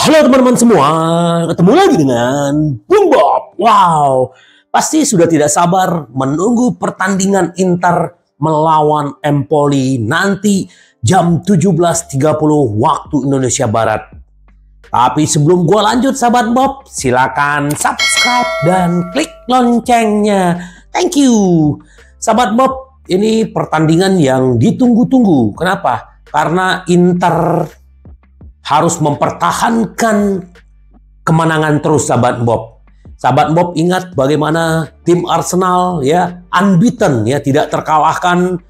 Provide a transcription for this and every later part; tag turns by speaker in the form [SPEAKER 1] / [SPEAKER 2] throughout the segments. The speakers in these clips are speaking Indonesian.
[SPEAKER 1] Halo teman-teman semua, ketemu lagi dengan Bung Bob. Wow, pasti sudah tidak sabar menunggu pertandingan Inter melawan Empoli nanti jam 17.30 waktu Indonesia Barat. Tapi sebelum gua lanjut sahabat Bob, silakan subscribe dan klik loncengnya. Thank you. Sahabat Bob, ini pertandingan yang ditunggu-tunggu. Kenapa? Karena Inter harus mempertahankan kemenangan terus sahabat Bob. Sahabat Bob ingat bagaimana tim Arsenal ya unbeaten ya, tidak terkalahkan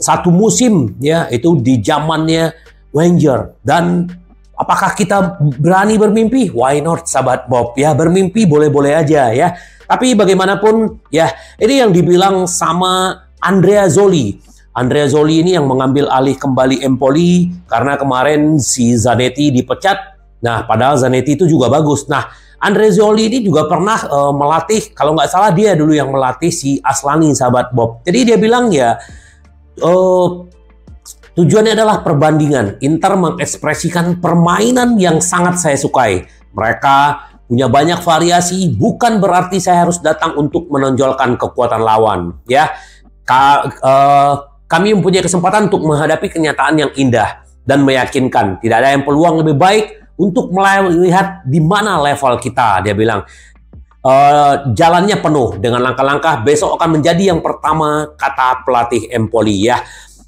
[SPEAKER 1] satu musim ya, itu di zamannya Wenger. Dan apakah kita berani bermimpi? Why not sahabat Bob ya, bermimpi boleh-boleh aja ya. Tapi bagaimanapun ya, ini yang dibilang sama Andrea Zoli. Andrea Zoli ini yang mengambil alih kembali Empoli karena kemarin si Zanetti dipecat. Nah, padahal Zanetti itu juga bagus. Nah, Andrea Zoli ini juga pernah melatih, kalau nggak salah dia dulu yang melatih si Aslani, sahabat Bob. Jadi dia bilang ya, tujuannya adalah perbandingan. Inter mengekspresikan permainan yang sangat saya sukai. Mereka punya banyak variasi, bukan berarti saya harus datang untuk menonjolkan kekuatan lawan. Ya, kami mempunyai kesempatan untuk menghadapi kenyataan yang indah dan meyakinkan. Tidak ada yang peluang lebih baik untuk melihat di mana level kita, dia bilang. Jalannya penuh dengan langkah-langkah, besok akan menjadi yang pertama, kata pelatih Empoli ya.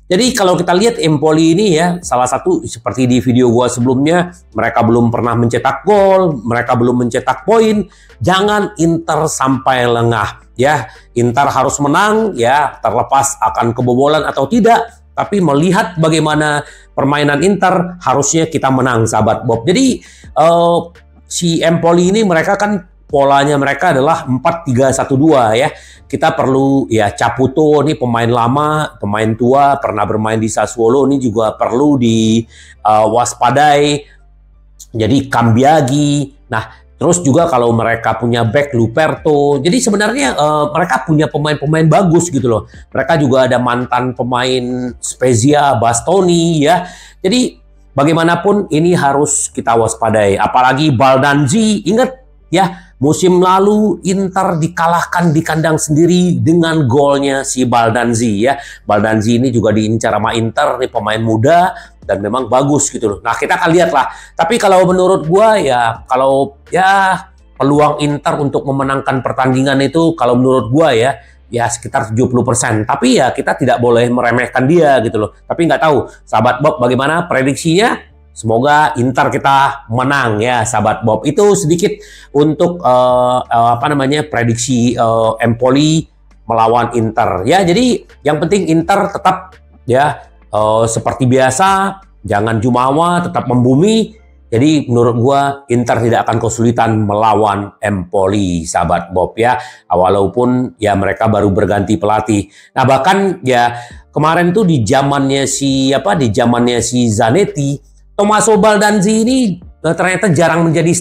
[SPEAKER 1] Jadi kalau kita lihat Empoli ini ya, salah satu seperti di video gua sebelumnya, mereka belum pernah mencetak gol, mereka belum mencetak poin. Jangan Inter sampai lengah. Ya, Inter harus menang ya, terlepas akan kebobolan atau tidak. Tapi melihat bagaimana permainan Inter, harusnya kita menang, sahabat Bob. Jadi si Empoli ini mereka kan polanya mereka adalah 4-3-1-2 ya. Kita perlu ya, Caputo ini pemain lama, pemain tua, pernah bermain di Sassuolo, ini juga perlu diwaspadai. Jadi Cambiagi. Nah, terus juga kalau mereka punya back Luperto, jadi sebenarnya mereka punya pemain-pemain bagus gitu loh. Mereka juga ada mantan pemain Spezia, Bastoni ya. Jadi bagaimanapun ini harus kita waspadai. Apalagi Baldanzi, ingat ya, musim lalu Inter dikalahkan di kandang sendiri dengan golnya si Baldanzi ya. Baldanzi ini juga diincar sama Inter, nih pemain muda dan memang bagus gitu loh. Nah, kita akan lihat lah. Tapi kalau menurut gua ya, kalau ya peluang Inter untuk memenangkan pertandingan itu kalau menurut gua ya sekitar 70%. Tapi ya kita tidak boleh meremehkan dia gitu loh. Tapi nggak tahu sahabat Bob bagaimana prediksinya? Semoga Inter kita menang ya sahabat Bob. Itu sedikit untuk prediksi Empoli melawan Inter ya. Jadi yang penting Inter tetap ya seperti biasa, jangan jumawa, tetap membumi. Jadi menurut gua Inter tidak akan kesulitan melawan Empoli, sahabat Bob ya. Walaupun ya mereka baru berganti pelatih. Nah, bahkan ya kemarin tuh di zamannya si Zanetti, Tommaso Baldanzi ini ternyata jarang menjadi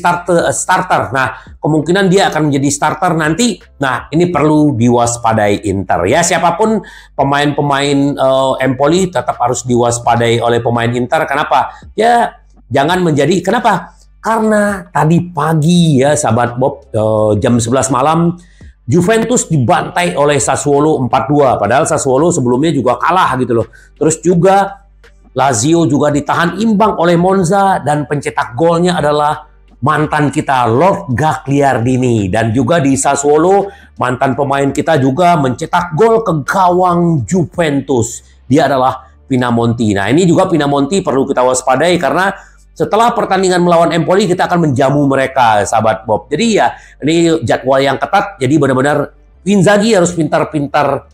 [SPEAKER 1] starter. Nah, kemungkinan dia akan menjadi starter nanti. Nah, ini perlu diwaspadai Inter. Ya, siapapun pemain-pemain Empoli tetap harus diwaspadai oleh pemain Inter. Kenapa? Ya, jangan menjadi, kenapa? Karena tadi pagi ya, sahabat Bob, jam 11 malam, Juventus dibantai oleh Sassuolo 4-2. Padahal Sassuolo sebelumnya juga kalah gitu loh. Terus juga Lazio juga ditahan imbang oleh Monza dan pencetak golnya adalah mantan kita Lord Gagliardini. Dan juga di Sassuolo mantan pemain kita juga mencetak gol ke gawang Juventus. Dia adalah Pinamonti. Nah, ini juga Pinamonti perlu kita waspadai karena setelah pertandingan melawan Empoli kita akan menjamu mereka, sahabat Bob. Jadi ya ini jadwal yang ketat. Jadi benar-benar Inzaghi harus pintar-pintar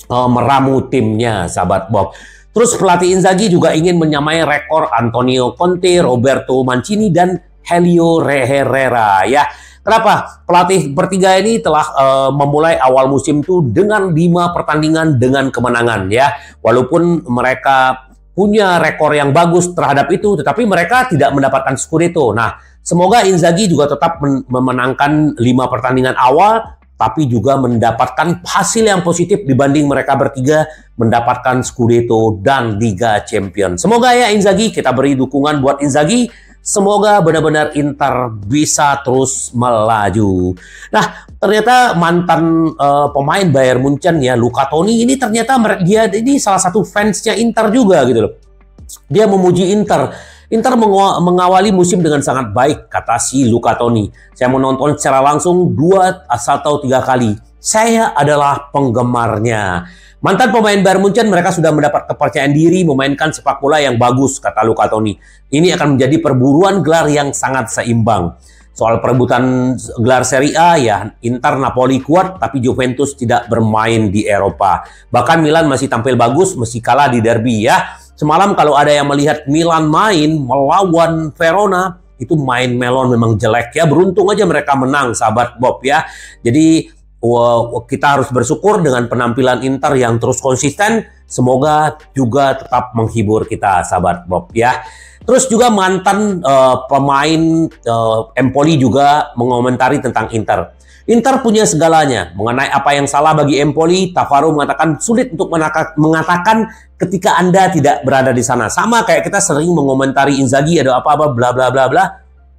[SPEAKER 1] meramu timnya, sahabat Bob. Terus pelatih Inzaghi juga ingin menyamai rekor Antonio Conte, Roberto Mancini, dan Helio Herrera ya. Kenapa? Pelatih bertiga ini telah memulai awal musim itu dengan 5 pertandingan dengan kemenangan ya. Walaupun mereka punya rekor yang bagus terhadap itu, tetapi mereka tidak mendapatkan Scudetto. Nah, semoga Inzaghi juga tetap memenangkan 5 pertandingan awal, tapi juga mendapatkan hasil yang positif dibanding mereka bertiga mendapatkan Scudetto dan Liga Champions. Semoga ya Inzaghi, kita beri dukungan buat Inzaghi. semoga benar-benar Inter bisa terus melaju. Nah, ternyata mantan pemain Bayern Munchen ya, Luca Toni ini ternyata dia ini salah satu fansnya Inter juga gitu loh. Dia memuji Inter. Inter mengawali musim dengan sangat baik, kata si Luca Toni. Saya menonton secara langsung 2 atau 3 kali. Saya adalah penggemarnya. Mantan pemain Bayern Munchen, mereka sudah mendapat kepercayaan diri memainkan sepak bola yang bagus, kata Luca Toni. Ini akan menjadi perburuan gelar yang sangat seimbang. Soal perebutan gelar Serie A ya, Inter Napoli kuat, tapi Juventus tidak bermain di Eropa. Bahkan Milan masih tampil bagus, meski kalah di derby ya. Semalam kalau ada yang melihat Milan main melawan Verona, itu main melon memang jelek ya. Beruntung aja mereka menang, sahabat Bob ya. Jadi kita harus bersyukur dengan penampilan Inter yang terus konsisten. Semoga juga tetap menghibur kita, sahabat Bob ya. Terus juga mantan pemain Empoli juga mengomentari tentang Inter. Inter punya segalanya. Mengenai apa yang salah bagi Empoli, Tavaro mengatakan sulit untuk mengatakan ketika Anda tidak berada di sana. Sama kayak kita sering mengomentari Inzaghi ada apa-apa bla bla bla bla.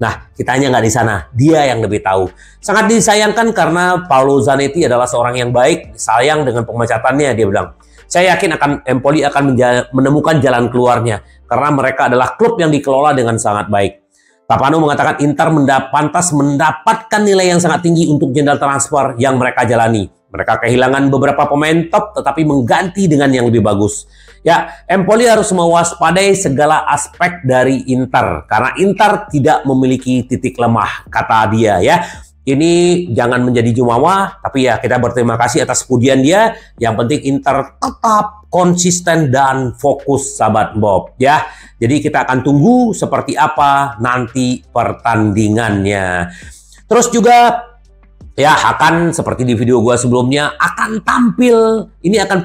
[SPEAKER 1] Nah, kitanya nggak di sana. Dia yang lebih tahu. Sangat disayangkan karena Paolo Zanetti adalah seorang yang baik. Sayang dengan pemecatannya, dia bilang. Saya yakin Empoli akan menemukan jalan keluarnya. Karena mereka adalah klub yang dikelola dengan sangat baik. Tapano mengatakan Inter pantas mendapatkan nilai yang sangat tinggi untuk jendela transfer yang mereka jalani. Mereka kehilangan beberapa pemain top tetapi mengganti dengan yang lebih bagus. Ya, Empoli harus mewaspadai segala aspek dari Inter karena Inter tidak memiliki titik lemah, kata dia ya. Ini jangan menjadi jumawa, tapi ya kita berterima kasih atas pujian dia. Yang penting Inter tetap konsisten dan fokus, sahabat Bob ya. Jadi kita akan tunggu seperti apa nanti pertandingannya. Terus juga ya akan seperti di video gua sebelumnya akan tampil. Ini akan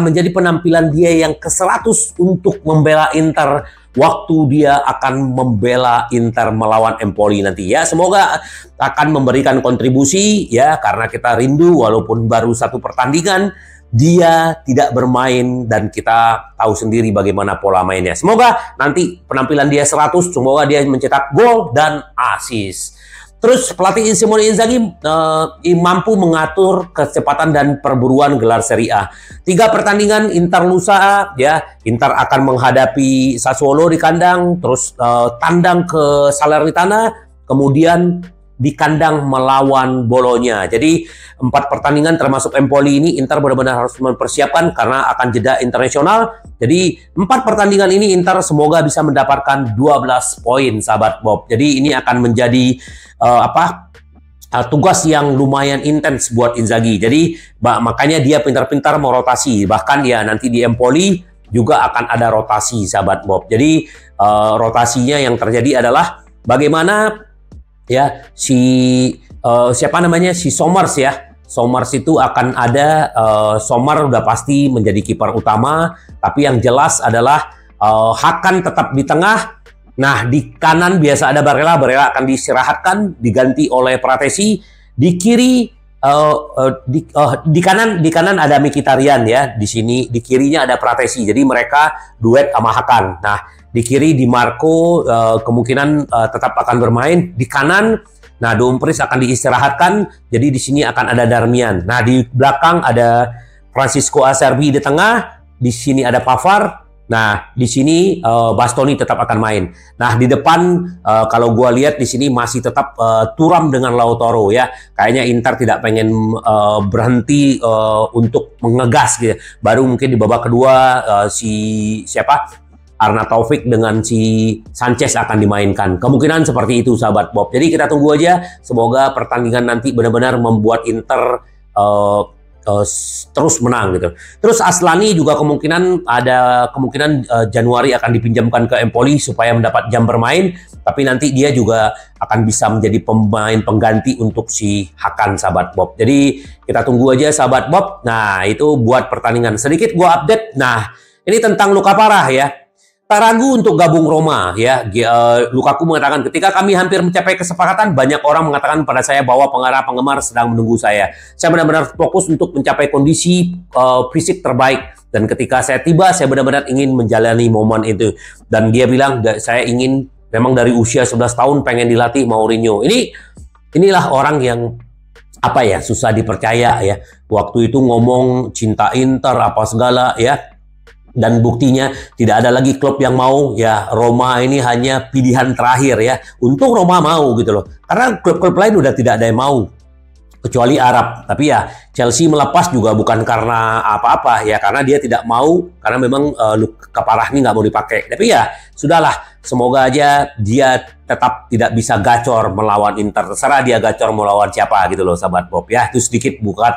[SPEAKER 1] menjadi penampilan dia yang ke-100 untuk membela Inter waktu dia akan membela Inter melawan Empoli nanti ya. Semoga akan memberikan kontribusi ya karena kita rindu walaupun baru 1 pertandingan dia tidak bermain dan kita tahu sendiri bagaimana pola mainnya. Semoga nanti penampilan dia 100, semoga dia mencetak gol dan assist. Terus pelatih Simone Inzaghi mampu mengatur kecepatan dan perburuan gelar Serie A. 3 pertandingan Inter lusa ya. Inter akan menghadapi Sassuolo di kandang, terus tandang ke Salernitana, kemudian di kandang melawan Bologna. Jadi 4 pertandingan termasuk Empoli ini Inter benar-benar harus mempersiapkan karena akan jeda internasional. Jadi 4 pertandingan ini Inter semoga bisa mendapatkan 12 poin, sahabat Bob. Jadi ini akan menjadi tugas yang lumayan intens buat Inzaghi. Jadi makanya dia pintar-pintar merotasi. Bahkan ya nanti di Empoli juga akan ada rotasi, sahabat Bob. Jadi rotasinya yang terjadi adalah bagaimana ya si Somers ya. Somers itu akan ada Sommer udah pasti menjadi kiper utama, tapi yang jelas adalah Hakan tetap di tengah. Nah, di kanan biasa ada Barella akan diistirahatkan, diganti oleh Pratesi. Di kiri di kanan ada Mkhitaryan ya. Di sini di kirinya ada Pratesi. Jadi mereka duet sama Hakan. Nah, di kiri Di Marco kemungkinan tetap akan bermain. Di kanan, nah Dumfries akan diistirahatkan. Jadi di sini akan ada Darmian. Nah, di belakang ada Francisco Acerbi di tengah. Di sini ada Pavard. Nah, di sini Bastoni tetap akan main. Nah, di depan kalau gua lihat di sini masih tetap Thuram dengan Lautaro ya. Kayaknya Inter tidak pengen berhenti untuk mengegas gitu. Baru mungkin di babak kedua Arna Taufik dengan si Sanchez akan dimainkan. Kemungkinan seperti itu, sahabat Bob. Jadi kita tunggu aja. Semoga pertandingan nanti benar-benar membuat Inter terus menang gitu. Terus Aslani juga ada kemungkinan Januari akan dipinjamkan ke Empoli supaya mendapat jam bermain. Tapi nanti dia juga akan bisa menjadi pemain pengganti untuk si Hakan, sahabat Bob. Jadi kita tunggu aja, sahabat Bob. Nah, itu buat pertandingan. Sedikit gua update. Nah, ini tentang Luka Parah ya. Tak ragu untuk gabung Roma ya. Lukaku mengatakan ketika kami hampir mencapai kesepakatan, banyak orang mengatakan pada saya bahwa penggemar sedang menunggu saya. Saya benar-benar fokus untuk mencapai kondisi fisik terbaik. Dan ketika saya tiba, saya benar-benar ingin menjalani momen itu. Dan dia bilang saya ingin memang dari usia 11 tahun pengen dilatih Mourinho. Inilah orang yang apa ya, susah dipercaya ya. Waktu itu ngomong cinta Inter apa segala ya. Dan buktinya tidak ada lagi klub yang mau ya. Roma ini hanya pilihan terakhir ya. Untung Roma mau gitu loh. Karena klub-klub lain udah tidak ada yang mau. Kecuali Arab. Tapi ya Chelsea melepas juga bukan karena apa-apa ya. Karena dia tidak mau. Karena memang luka parah ini nggak mau dipakai. Tapi ya sudahlah. Semoga aja dia tetap tidak bisa gacor melawan Inter. Terserah dia gacor melawan siapa gitu loh sahabat Bob ya. Itu sedikit bukan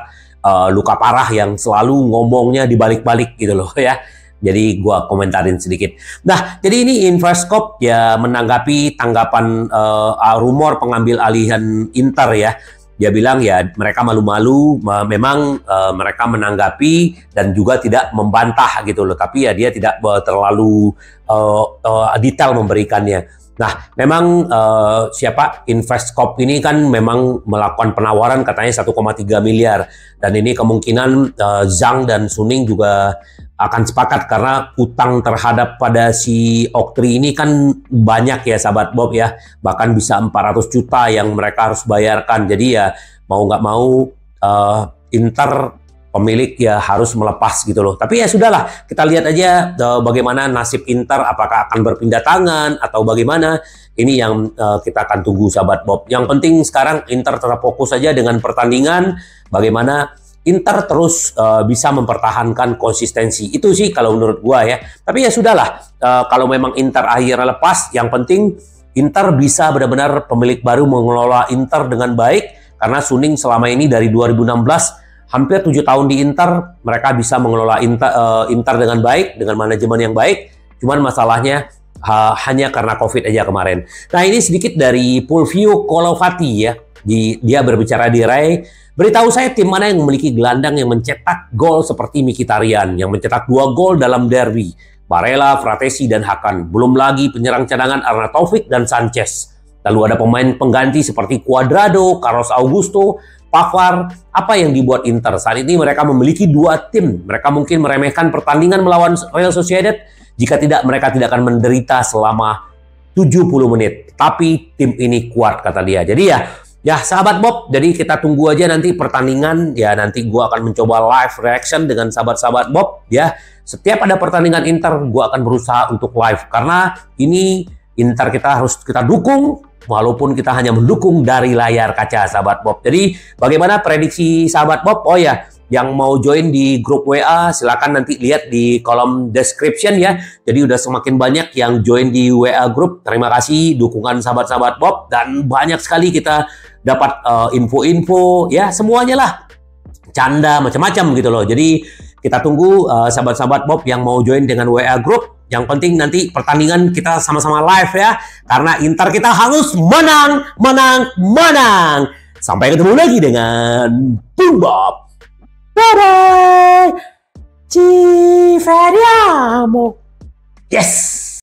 [SPEAKER 1] luka parah yang selalu ngomongnya dibalik-balik gitu loh ya. Jadi gua komentarin sedikit. Nah, jadi ini Investcorp ya menanggapi tanggapan rumor pengambil alihan Inter ya. Dia bilang ya mereka malu-malu, memang mereka menanggapi dan juga tidak membantah gitu loh. Tapi ya dia tidak terlalu detail memberikannya. Nah, memang siapa Investcorp ini kan memang melakukan penawaran katanya 1,3 miliar. Dan ini kemungkinan Zhang dan Suning juga akan sepakat karena utang terhadap pada si Oktri ini kan banyak ya sahabat Bob ya. Bahkan bisa 400 juta yang mereka harus bayarkan. Jadi ya mau nggak mau Inter pemilik ya harus melepas gitu loh. Tapi ya sudahlah, kita lihat aja bagaimana nasib Inter, apakah akan berpindah tangan atau bagaimana. Ini yang kita akan tunggu sahabat Bob. Yang penting sekarang Inter tetap fokus saja dengan pertandingan, bagaimana Inter terus bisa mempertahankan konsistensi. Itu sih kalau menurut gua ya. Tapi ya sudahlah, kalau memang Inter akhirnya lepas, yang penting Inter bisa benar-benar pemilik baru mengelola Inter dengan baik. Karena Suning selama ini dari 2016 hampir 7 tahun di Inter, mereka bisa mengelola Inter dengan baik, dengan manajemen yang baik. Cuman masalahnya hanya karena COVID aja kemarin. Nah, ini sedikit dari Fulvio Colovati ya. Dia berbicara di Rai. Beritahu saya tim mana yang memiliki gelandang yang mencetak gol seperti Mkhitaryan, yang mencetak 2 gol dalam derby. Barella, Fratesi, dan Hakan. Belum lagi penyerang cadangan Arnautovic dan Sanchez. Lalu ada pemain pengganti seperti Cuadrado, Carlos Augusto, Pavard. Apa yang dibuat Inter? Saat ini mereka memiliki 2 tim. Mereka mungkin meremehkan pertandingan melawan Real Sociedad. Jika tidak, mereka tidak akan menderita selama 70 menit. Tapi tim ini kuat, kata dia. Jadi ya sahabat Bob, jadi kita tunggu aja nanti pertandingan. Ya nanti gua akan mencoba live reaction dengan sahabat-sahabat Bob ya. Setiap ada pertandingan Inter, gua akan berusaha untuk live. Karena ini Inter kita harus kita dukung, walaupun kita hanya mendukung dari layar kaca sahabat Bob. Jadi bagaimana prediksi sahabat Bob? Oh ya, yang mau join di grup WA silakan nanti lihat di kolom description ya. Jadi udah semakin banyak yang join di WA grup. Terima kasih dukungan sahabat-sahabat Bob, dan banyak sekali kita dapat info-info ya, semuanya lah, canda macam-macam gitu loh. Jadi kita tunggu sahabat-sahabat Bob yang mau join dengan WA group. Yang penting nanti pertandingan kita sama-sama live ya, karena Inter kita harus menang, menang, menang. Sampai ketemu lagi dengan Boom Bob. Bye bye. Ci vediamo. Yes.